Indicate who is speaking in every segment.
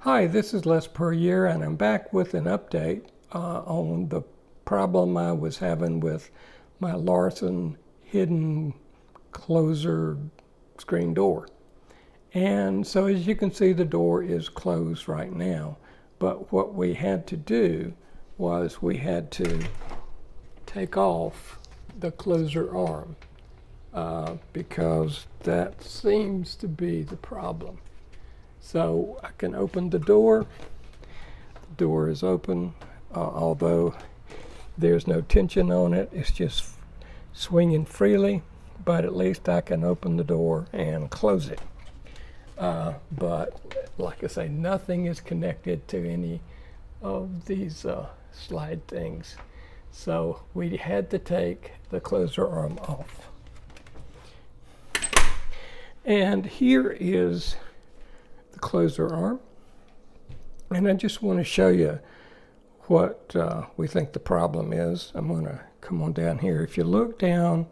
Speaker 1: Hi, this is Les Per Year, and I'm back with an update on the problem I was having with my Larson hidden closer screen door. And so as you can see, the door is closed right now. But what we had to do was we had to take off the closer arm because that seems to be the problem. So I can open the door. The door is open, although there's no tension on it. It's just swinging freely, but at least I can open the door and close it. But like I say, nothing is connected to any of these slide things. So we had to take the closer arm off. And here is the closer arm. And I just want to show you what we think the problem is. I'm going to come on down here. If you look down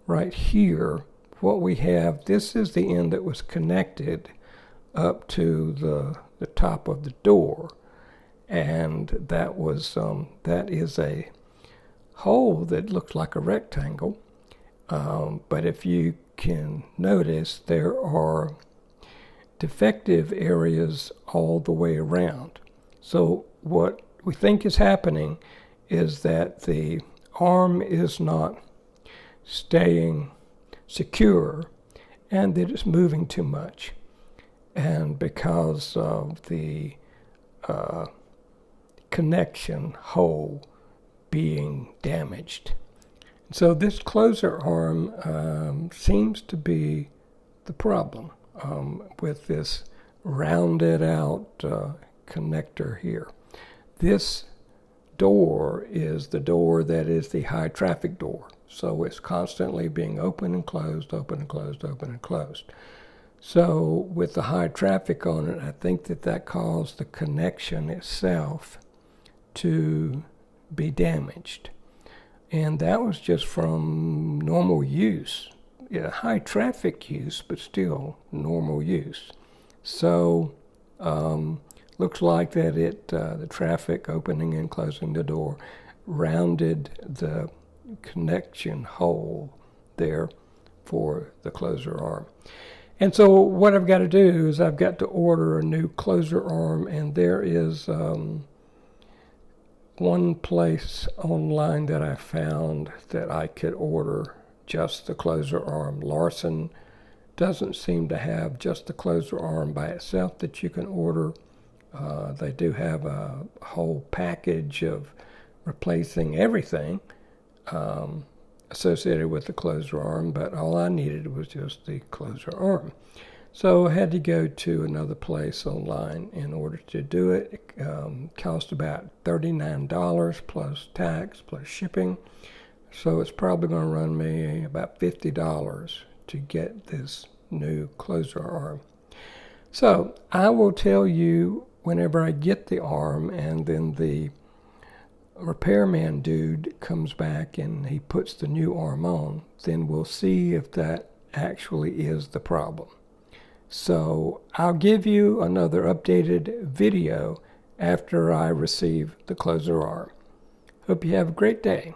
Speaker 1: right here, what we have, this is the end that was connected up to the top of the door. And that is a hole that looks like a rectangle. But if you can notice, there are defective areas all the way around. So what we think is happening is that the arm is not staying secure and that it's moving too much. And because of the connection hole being damaged. So this closer arm seems to be the problem with this rounded out connector here. This door is the door that is the high traffic door. So it's constantly being open and closed, open and closed, open and closed. So with the high traffic on it, I think that caused the connection itself to be damaged. And that was just from normal use. Yeah, high traffic use, but still normal use. So looks like that the traffic opening and closing the door rounded the connection hole there for the closer arm. And so what I've got to do is I've got to order a new closer arm, and there is one place online that I found that I could order just the closer arm. Larson doesn't seem to have just the closer arm by itself that you can order. They do have a whole package of replacing everything associated with the closer arm, but all I needed was just the closer arm. So I had to go to another place online in order to do it. It cost about $39 plus tax plus shipping. So it's probably going to run me about $50 to get this new closer arm. So I will tell you whenever I get the arm, and then the repairman dude comes back and he puts the new arm on, then we'll see if that actually is the problem. So I'll give you another updated video after I receive the closer arm. Hope you have a great day.